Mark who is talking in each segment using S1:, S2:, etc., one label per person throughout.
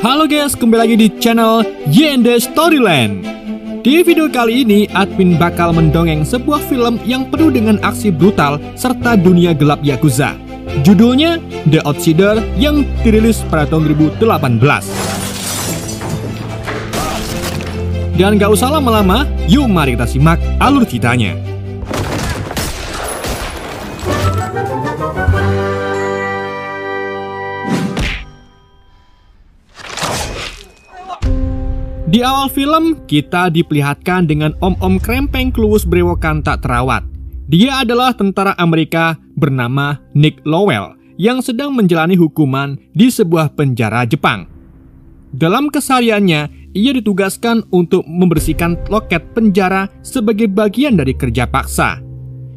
S1: Halo guys, kembali lagi di channel YND Storyland. Di video kali ini, admin bakal mendongeng sebuah film yang penuh dengan aksi brutal serta dunia gelap Yakuza. Judulnya The Outsider yang dirilis pada tahun 2018. Dan gak usah lama-lama, yuk mari kita simak alur ceritanya. Di awal film, kita diperlihatkan dengan om-om krempeng kluwus brewokan tak terawat. Dia adalah tentara Amerika bernama Nick Lowell yang sedang menjalani hukuman di sebuah penjara Jepang. Dalam kesehariannya, ia ditugaskan untuk membersihkan loket penjara sebagai bagian dari kerja paksa.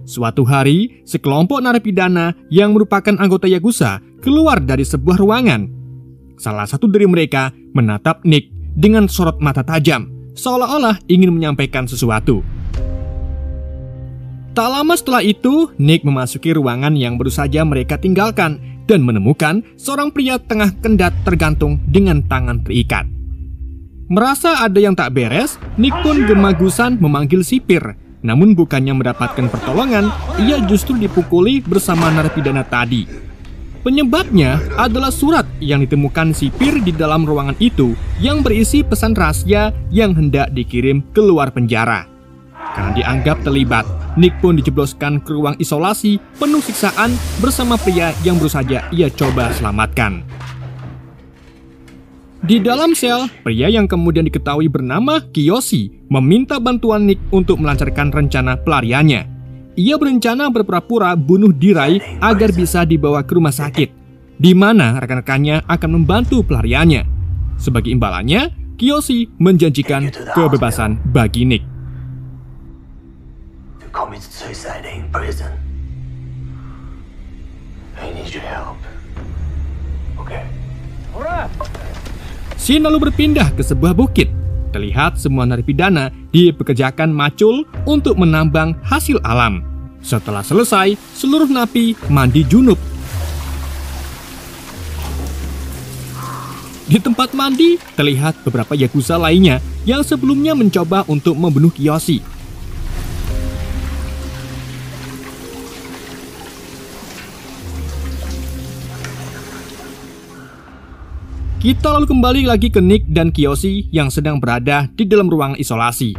S1: Suatu hari, sekelompok narapidana yang merupakan anggota Yakuza keluar dari sebuah ruangan. Salah satu dari mereka menatap Nick dengan sorot mata tajam, seolah-olah ingin menyampaikan sesuatu. Tak lama setelah itu, Nick memasuki ruangan yang baru saja mereka tinggalkan dan menemukan seorang pria tengah kendat tergantung dengan tangan terikat. Merasa ada yang tak beres, Nick pun gemagusan memanggil sipir. Namun bukannya mendapatkan pertolongan, ia justru dipukuli bersama narapidana tadi. Penyebabnya adalah surat yang ditemukan sipir di dalam ruangan itu yang berisi pesan rahasia yang hendak dikirim keluar penjara. Karena dianggap terlibat, Nick pun dijebloskan ke ruang isolasi penuh siksaan bersama pria yang baru saja ia coba selamatkan. Di dalam sel, pria yang kemudian diketahui bernama Kiyoshi meminta bantuan Nick untuk melancarkan rencana pelariannya. Ia berencana berpura-pura bunuh Dirai agar bisa dibawa ke rumah sakit, di mana rekan-rekannya akan membantu pelariannya. Sebagai imbalannya, Kiyoshi menjanjikan kebebasan bagi Nick. Scene lalu berpindah ke sebuah bukit. Terlihat semua narapidana dipekerjakan macul untuk menambang hasil alam. Setelah selesai, seluruh napi mandi junub. Di tempat mandi, terlihat beberapa Yakuza lainnya yang sebelumnya mencoba untuk membunuh Kiyoshi. Kita lalu kembali lagi ke Nick dan Kiyoshi yang sedang berada di dalam ruang isolasi.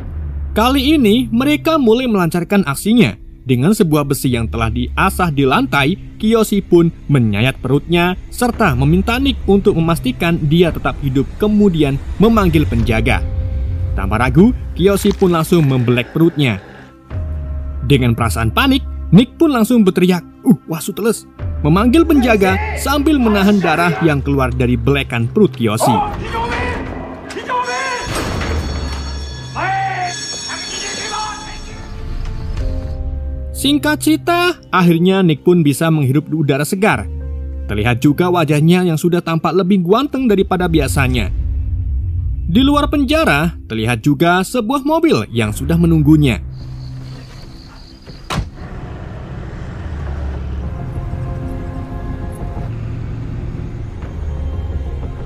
S1: Kali ini mereka mulai melancarkan aksinya. Dengan sebuah besi yang telah diasah di lantai, Kiyoshi pun menyayat perutnya serta meminta Nick untuk memastikan dia tetap hidup, kemudian memanggil penjaga. Tanpa ragu, Kiyoshi pun langsung membelek perutnya. Dengan perasaan panik, Nick pun langsung berteriak, wasu teles, memanggil penjaga sambil menahan darah yang keluar dari belekan perut Kiyoshi. Singkat cerita, akhirnya Nick pun bisa menghirup udara segar. Terlihat juga wajahnya yang sudah tampak lebih ganteng daripada biasanya. Di luar penjara, terlihat juga sebuah mobil yang sudah menunggunya.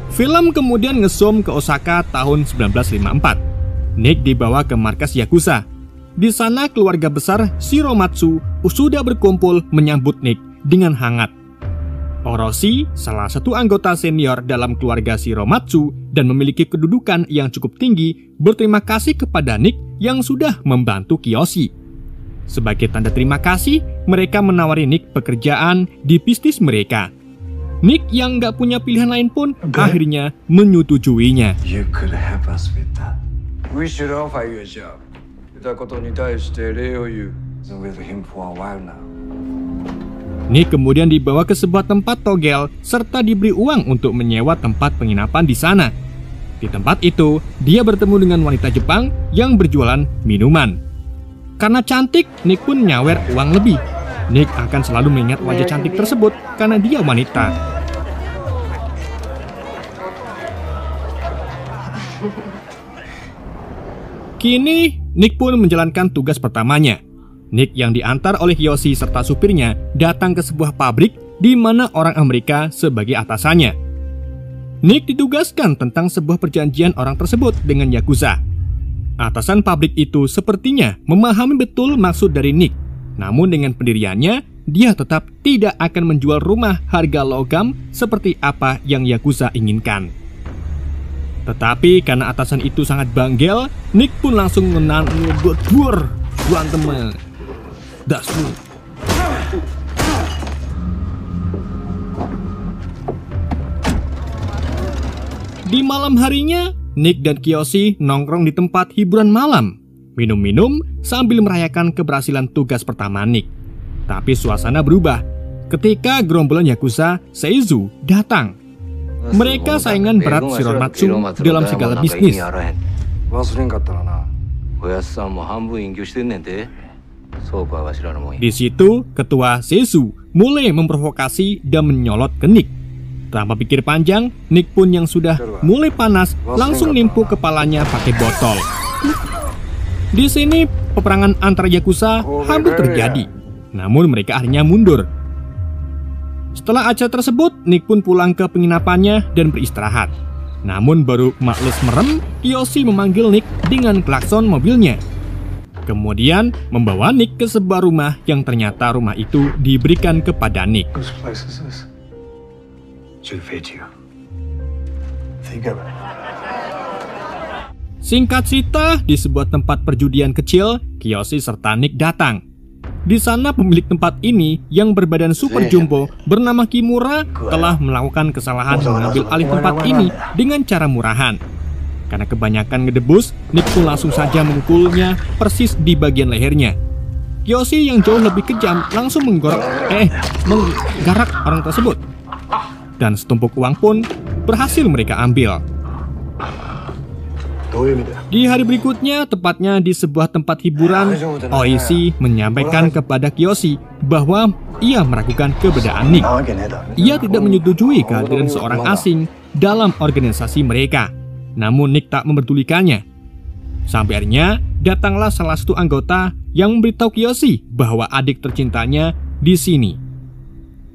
S1: Film kemudian ngezoom ke Osaka tahun 1954. Nick dibawa ke markas Yakuza. Di sana keluarga besar Shiromatsu sudah berkumpul menyambut Nick dengan hangat. Orochi, salah satu anggota senior dalam keluarga Shiromatsu dan memiliki kedudukan yang cukup tinggi, berterima kasih kepada Nick yang sudah membantu Kiyoshi. Sebagai tanda terima kasih, mereka menawari Nick pekerjaan di bisnis mereka. Nick yang gak punya pilihan lain pun akhirnya menyetujuinya. Nick kemudian dibawa ke sebuah tempat togel serta diberi uang untuk menyewa tempat penginapan di sana. Di tempat itu, dia bertemu dengan wanita Jepang yang berjualan minuman. Karena cantik, Nick pun nyawer uang lebih. Nick akan selalu mengingat wajah cantik tersebut karena dia wanita. Kini, Nick pun menjalankan tugas pertamanya. Nick yang diantar oleh Kiyoshi serta supirnya datang ke sebuah pabrik di mana orang Amerika sebagai atasannya. Nick ditugaskan tentang sebuah perjanjian orang tersebut dengan Yakuza. Atasan pabrik itu sepertinya memahami betul maksud dari Nick. Namun dengan pendiriannya, dia tetap tidak akan menjual rumah harga logam seperti apa yang Yakuza inginkan. Tetapi karena atasan itu sangat banggel, Nick pun langsung menandur teman. Dasmu. Di malam harinya, Nick dan Kiyoshi nongkrong di tempat hiburan malam, minum-minum sambil merayakan keberhasilan tugas pertama Nick. Tapi suasana berubah ketika gerombolan Yakuza Seizu datang. Mereka saingan berat Shiromatsu dalam segala bisnis. Di situ, ketua Seizu mulai memprovokasi dan menyolot ke Nick. Tanpa pikir panjang, Nick pun yang sudah mulai panas langsung nimpu kepalanya pakai botol. Di sini peperangan antara Yakuza hampir terjadi, namun mereka akhirnya mundur. Setelah acara tersebut, Nick pun pulang ke penginapannya dan beristirahat. Namun baru maklus merem, Kiyoshi memanggil Nick dengan klakson mobilnya. Kemudian membawa Nick ke sebuah rumah yang ternyata rumah itu diberikan kepada Nick. Singkat cerita, di sebuah tempat perjudian kecil, Kiyoshi serta Nick datang. Di sana pemilik tempat ini yang berbadan super jumbo bernama Kimura telah melakukan kesalahan mengambil alih tempat ini dengan cara murahan. Karena kebanyakan ngedebus, Nick pun langsung saja memukulnya persis di bagian lehernya. Kiyoshi yang jauh lebih kejam langsung menggarak orang tersebut. Dan setumpuk uang pun berhasil mereka ambil. Di hari berikutnya, tepatnya di sebuah tempat hiburan, Oishi menyampaikan kepada Kiyoshi bahwa ia meragukan keberadaan Nick. Ia tidak menyetujui kehadiran seorang asing dalam organisasi mereka. Namun Nick tak memperdulikannya. Sampai akhirnya datanglah salah satu anggota yang memberitahu Kiyoshi bahwa adik tercintanya di sini.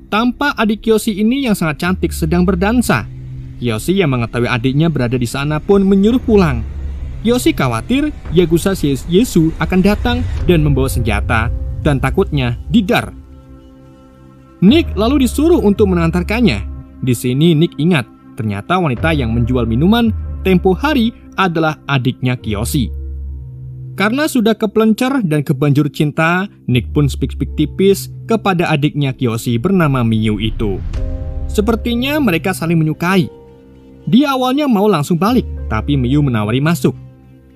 S1: Tampak adik Kiyoshi ini yang sangat cantik sedang berdansa. Kiyoshi yang mengetahui adiknya berada di sana pun menyuruh pulang. Kiyoshi khawatir Yakuza Seizu akan datang dan membawa senjata dan takutnya didar. Nick lalu disuruh untuk mengantarkannya. Di sini Nick ingat ternyata wanita yang menjual minuman tempo hari adalah adiknya Kiyoshi. Karena sudah kepelencer dan kebanjur cinta, Nick pun speak-speak tipis kepada adiknya Kiyoshi bernama Miyu itu. Sepertinya mereka saling menyukai. Dia awalnya mau langsung balik, tapi Miyu menawari masuk.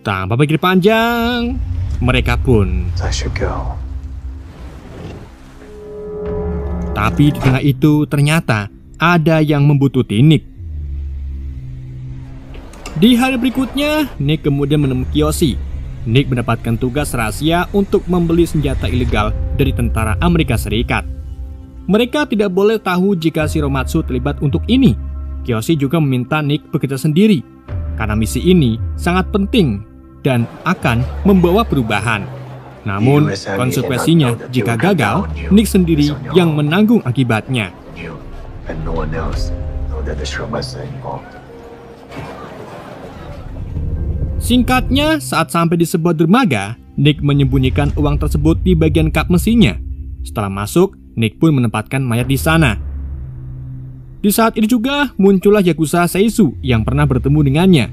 S1: Tanpa pikir panjang, mereka pun. Tapi di tengah itu ternyata ada yang membutuhkan Nick. Di hari berikutnya, Nick kemudian menemui Kiyoshi. Nick mendapatkan tugas rahasia untuk membeli senjata ilegal dari tentara Amerika Serikat. Mereka tidak boleh tahu jika Shiromatsu terlibat untuk ini. Kiyoshi juga meminta Nick bekerja sendiri, karena misi ini sangat penting dan akan membawa perubahan. Namun, konsekuensinya jika gagal, Nick sendiri yang menanggung akibatnya. Singkatnya, saat sampai di sebuah dermaga, Nick menyembunyikan uang tersebut di bagian kap mesinnya. Setelah masuk, Nick pun menempatkan mayat di sana. Di saat ini juga muncullah Yakuza Seizu yang pernah bertemu dengannya.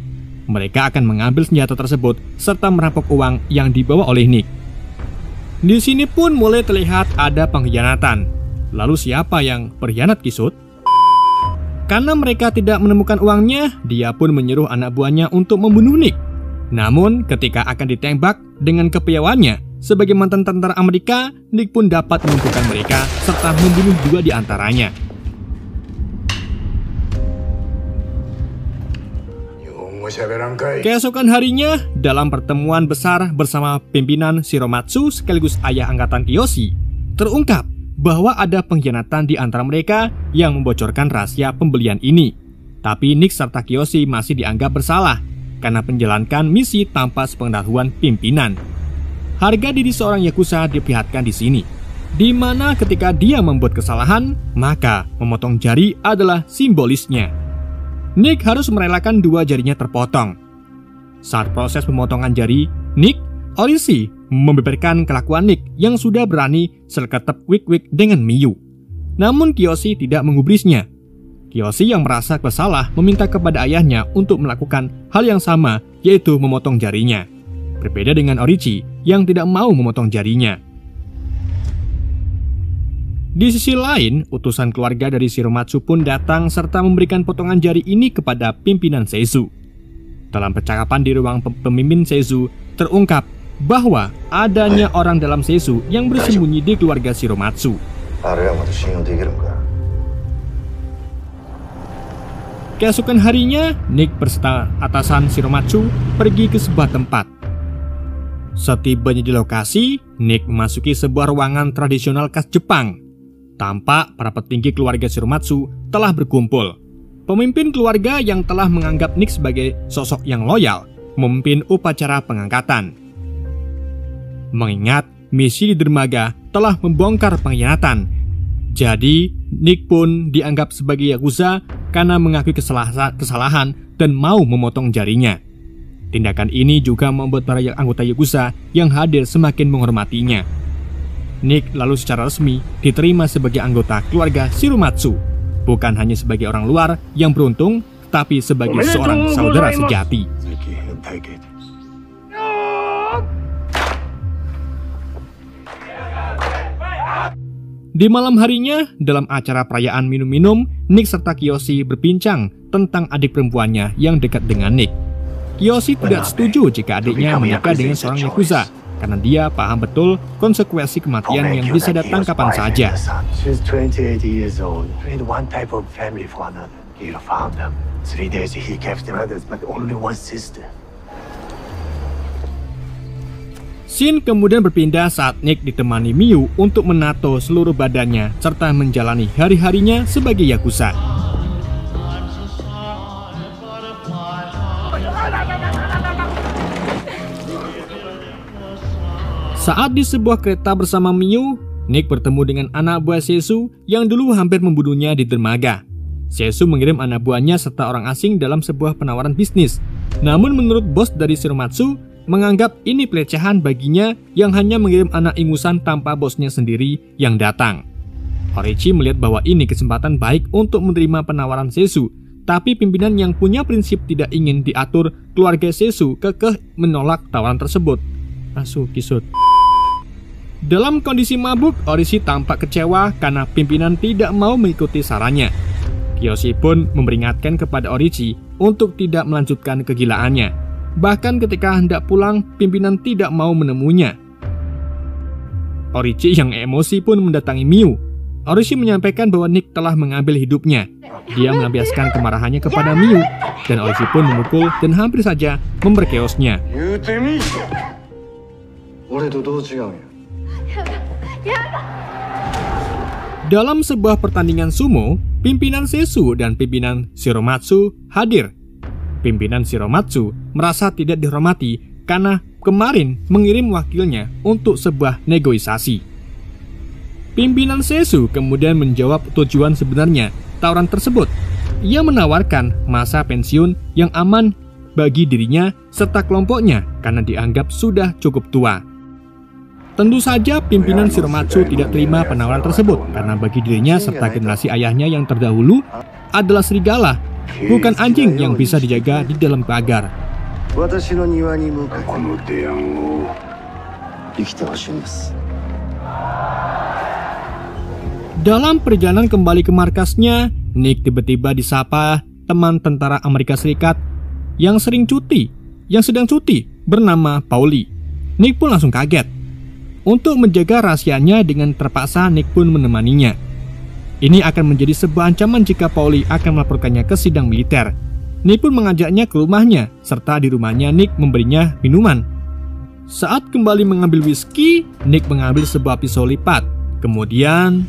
S1: Mereka akan mengambil senjata tersebut serta merampok uang yang dibawa oleh Nick. Di sini pun mulai terlihat ada pengkhianatan. Lalu siapa yang berkhianat, Kisut? Karena mereka tidak menemukan uangnya, dia pun menyuruh anak buahnya untuk membunuh Nick. Namun ketika akan ditembak dengan kepiawannya sebagai mantan tentara Amerika, Nick pun dapat melumpuhkan mereka serta membunuh 2 di antaranya. Keesokan harinya, dalam pertemuan besar bersama pimpinan Shiromatsu sekaligus ayah angkatan Kiyoshi, terungkap bahwa ada pengkhianatan di antara mereka yang membocorkan rahasia pembelian ini. Tapi Nick serta Kiyoshi masih dianggap bersalah karena menjalankan misi tanpa sepengetahuan pimpinan. Harga diri seorang Yakuza diperlihatkan di sini, di mana ketika dia membuat kesalahan, maka memotong jari adalah simbolisnya. Nick harus merelakan dua jarinya terpotong. Saat proses pemotongan jari Nick, Orishi membeberkan kelakuan Nick yang sudah berani serketep wik-wik dengan Miyu. Namun Kiyoshi tidak menggubrisnya. Kiyoshi yang merasa bersalah meminta kepada ayahnya untuk melakukan hal yang sama, yaitu memotong jarinya. Berbeda dengan Orishi yang tidak mau memotong jarinya. Di sisi lain, utusan keluarga dari Shiromatsu pun datang serta memberikan potongan jari ini kepada pimpinan Seizu. Dalam percakapan di ruang pemimpin Seizu, terungkap bahwa adanya orang dalam Seizu yang bersembunyi di keluarga Shiromatsu. Keesokan harinya, Nick berserta atasan Shiromatsu pergi ke sebuah tempat. Setibanya di lokasi, Nick memasuki sebuah ruangan tradisional khas Jepang. Tampak para petinggi keluarga Shiromatsu telah berkumpul. Pemimpin keluarga yang telah menganggap Nick sebagai sosok yang loyal memimpin upacara pengangkatan. Mengingat misi di dermaga telah membongkar pengkhianatan, jadi Nick pun dianggap sebagai Yakuza karena mengakui kesalahan dan mau memotong jarinya. Tindakan ini juga membuat para anggota Yakuza yang hadir semakin menghormatinya. Nick lalu secara resmi diterima sebagai anggota keluarga Shiromatsu, bukan hanya sebagai orang luar yang beruntung, tapi sebagai seorang saudara sejati. Di malam harinya, dalam acara perayaan minum-minum, Nick serta Kiyoshi berbincang tentang adik perempuannya yang dekat dengan Nick. Kiyoshi tidak setuju jika adiknya menikah dengan seorang Yakuza, karena dia paham betul konsekuensi kematian yang bisa datang kapan saja. Scene kemudian berpindah saat Nick ditemani Miyu untuk menato seluruh badannya serta menjalani hari-harinya sebagai Yakuza. Saat di sebuah kereta bersama Miyu, Nick bertemu dengan anak buah Seizu yang dulu hampir membunuhnya di dermaga. Seizu mengirim anak buahnya serta orang asing dalam sebuah penawaran bisnis. Namun menurut bos dari Shiromatsu, menganggap ini pelecehan baginya yang hanya mengirim anak ingusan tanpa bosnya sendiri yang datang. Orishi melihat bahwa ini kesempatan baik untuk menerima penawaran Seizu, tapi pimpinan yang punya prinsip tidak ingin diatur keluarga Seizu kekeh menolak tawaran tersebut. Kisut. Dalam kondisi mabuk, Orishi tampak kecewa karena pimpinan tidak mau mengikuti sarannya. Kiyoshi pun memperingatkan kepada Orishi untuk tidak melanjutkan kegilaannya. Bahkan ketika hendak pulang, pimpinan tidak mau menemuinya. Orishi yang emosi pun mendatangi Miyu. Orishi menyampaikan bahwa Nick telah mengambil hidupnya. Dia melampiaskan kemarahannya kepada Miyu, dan Orishi pun memukul dan hampir saja memberkeosnya. Dalam sebuah pertandingan sumo, pimpinan Seizu dan pimpinan Shiromatsu hadir. Pimpinan Shiromatsu merasa tidak dihormati karena kemarin mengirim wakilnya untuk sebuah negosiasi. Pimpinan Seizu kemudian menjawab tujuan sebenarnya tawaran tersebut. Ia menawarkan masa pensiun yang aman bagi dirinya serta kelompoknya karena dianggap sudah cukup tua. Tentu saja pimpinan Shiromatsu tidak terima penawaran tersebut karena bagi dirinya serta generasi ayahnya yang terdahulu adalah serigala, bukan anjing yang bisa dijaga di dalam pagar. Dalam perjalanan kembali ke markasnya, Nick tiba-tiba disapa teman tentara Amerika Serikat yang sedang cuti bernama Pauli. Nick pun langsung kaget. Untuk menjaga rahasianya dengan terpaksa Nick pun menemaninya. Ini akan menjadi sebuah ancaman jika Pauli akan melaporkannya ke sidang militer. Nick pun mengajaknya ke rumahnya, serta di rumahnya Nick memberinya minuman. Saat kembali mengambil whisky, Nick mengambil sebuah pisau lipat. Kemudian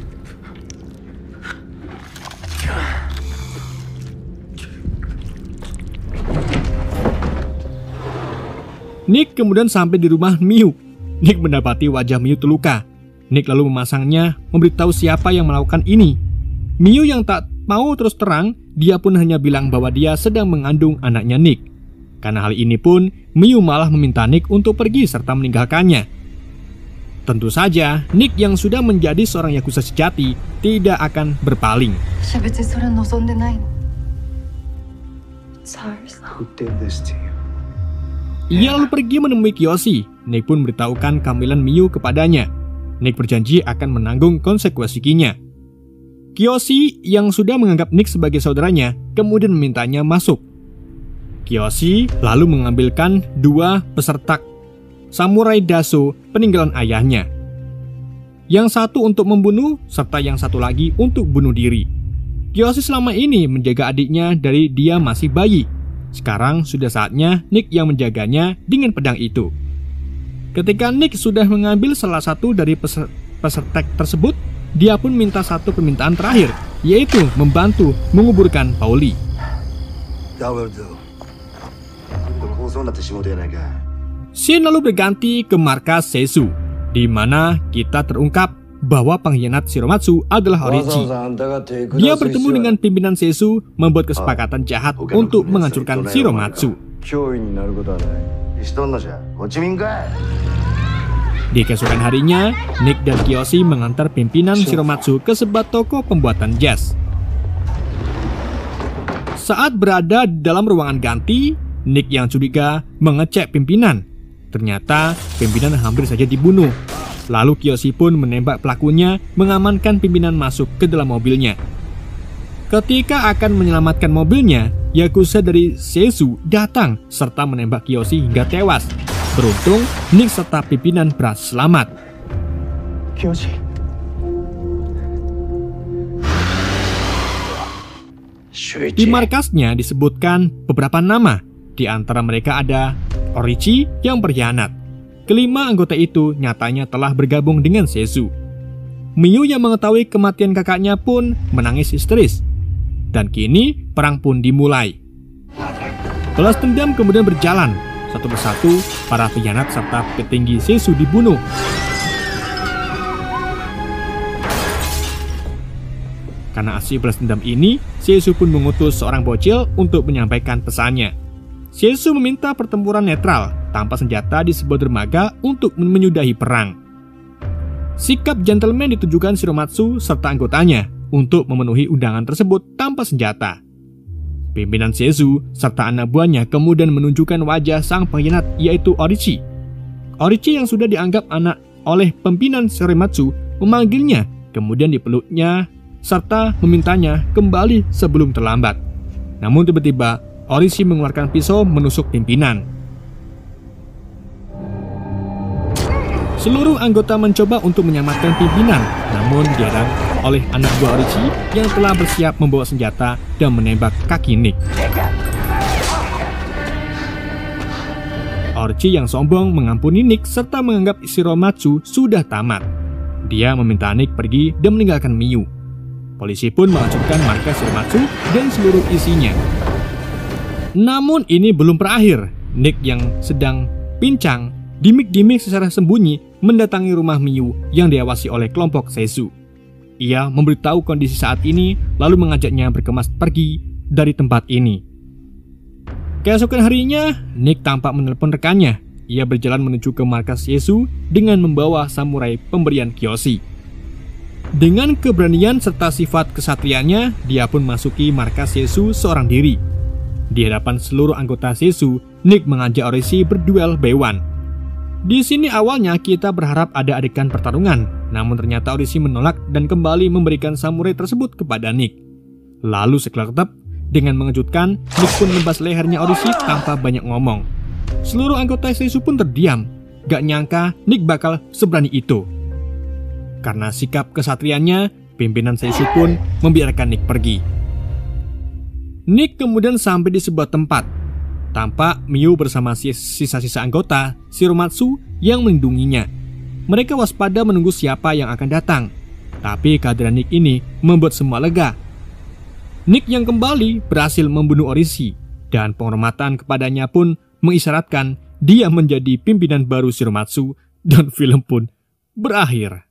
S1: Nick sampai di rumah Miyu. Nick mendapati wajah Miyu terluka. Nick lalu memasangnya, memberitahu siapa yang melakukan ini. Miyu yang tak mau terus terang, dia pun hanya bilang bahwa dia sedang mengandung anaknya Nick. Karena hal ini pun, Miyu malah meminta Nick untuk pergi serta meninggalkannya. Tentu saja, Nick yang sudah menjadi seorang yakuza sejati tidak akan berpaling. Ia lalu pergi menemui Kiyoshi. Nick pun memberitahukan kehamilan Miyu kepadanya. Nick berjanji akan menanggung konsekuensinya. Kiyoshi yang sudah menganggap Nick sebagai saudaranya kemudian memintanya masuk. Kiyoshi lalu mengambilkan 2 peserta samurai Daso peninggalan ayahnya. Yang satu untuk membunuh, serta yang satu lagi untuk bunuh diri. Kiyoshi selama ini menjaga adiknya dari dia masih bayi. Sekarang sudah saatnya Nick yang menjaganya dengan pedang itu. Ketika Nick sudah mengambil salah satu dari peserta tersebut, dia pun minta satu permintaan terakhir, yaitu membantu menguburkan Pauli. Scene lalu berganti ke markas Seisu, di mana kita terungkap bahwa pengkhianat Shiromatsu adalah Horichi. Dia bertemu dengan pimpinan Seisu, membuat kesepakatan jahat untuk menghancurkan Shiromatsu. Di keesokan harinya, Nick dan Kiyoshi mengantar pimpinan Shiromatsu ke sebuah toko pembuatan jas. Saat berada di dalam ruangan ganti, Nick yang curiga mengecek pimpinan. Ternyata pimpinan hampir saja dibunuh. Lalu Kiyoshi pun menembak pelakunya, mengamankan pimpinan masuk ke dalam mobilnya. Ketika akan menyelamatkan mobilnya, yakuza dari Seisu datang serta menembak Kiyoshi hingga tewas. Beruntung, Nick serta pimpinan berhasil selamat.
S2: Kiyoshi.
S1: Di markasnya disebutkan beberapa nama. Di antara mereka ada Horichi yang berkhianat. Kelima anggota itu nyatanya telah bergabung dengan Seisu. Miyu yang mengetahui kematian kakaknya pun menangis histeris. Dan kini perang pun dimulai. Balas dendam kemudian berjalan. Satu persatu, para pengkhianat serta petinggi Seisu dibunuh. Karena aksi balas dendam ini, Seisu pun mengutus seorang bocil untuk menyampaikan pesannya. Seisu meminta pertempuran netral, tanpa senjata di sebuah dermaga untuk menyudahi perang. Sikap gentleman ditujukan Shiromatsu serta anggotanya untuk memenuhi undangan tersebut tanpa senjata. Pimpinan Seisu serta anak buahnya kemudian menunjukkan wajah sang pengkhianat, yaitu Horichi. Horichi yang sudah dianggap anak oleh pimpinan Shiromatsu memanggilnya, kemudian dipeluknya serta memintanya kembali sebelum terlambat. Namun tiba-tiba Horichi mengeluarkan pisau menusuk pimpinan. Seluruh anggota mencoba untuk menyelamatkan pimpinan, namun dihadang oleh anak buah Horichi yang telah bersiap membawa senjata dan menembak kaki Nick. Horichi yang sombong mengampuni Nick serta menganggap Shiromatsu sudah tamat. Dia meminta Nick pergi dan meninggalkan Miyu. Polisi pun menghancurkan markas Shiromatsu dan seluruh isinya. Namun ini belum berakhir. Nick yang sedang pincang dimik-dimik secara sembunyi mendatangi rumah Miyu yang diawasi oleh kelompok Seisu. Ia memberitahu kondisi saat ini lalu mengajaknya berkemas pergi dari tempat ini. Keesokan harinya, Nick tampak menelpon rekannya. Ia berjalan menuju ke markas Seisu dengan membawa samurai pemberian Kiyoshi. Dengan keberanian serta sifat kesatrianya, dia pun masuki markas Seisu seorang diri. Di hadapan seluruh anggota Seisu, Nick mengajak Horichi berduel B1. Di sini awalnya kita berharap ada adegan pertarungan, namun ternyata Horichi menolak dan kembali memberikan samurai tersebut kepada Nick. Lalu sekelebat, dengan mengejutkan, Nick pun menembas lehernya Horichi tanpa banyak ngomong. Seluruh anggota Seisu pun terdiam, gak nyangka Nick bakal seberani itu. Karena sikap kesatriannya, pimpinan Seisu pun membiarkan Nick pergi. Nick kemudian sampai di sebuah tempat. Tampak Miyu bersama sisa-sisa anggota Shiromatsu yang melindunginya. Mereka waspada menunggu siapa yang akan datang. Tapi kehadiran Nick ini membuat semua lega. Nick yang kembali berhasil membunuh Horichi, dan penghormatan kepadanya pun mengisyaratkan dia menjadi pimpinan baru Shiromatsu, dan film pun berakhir.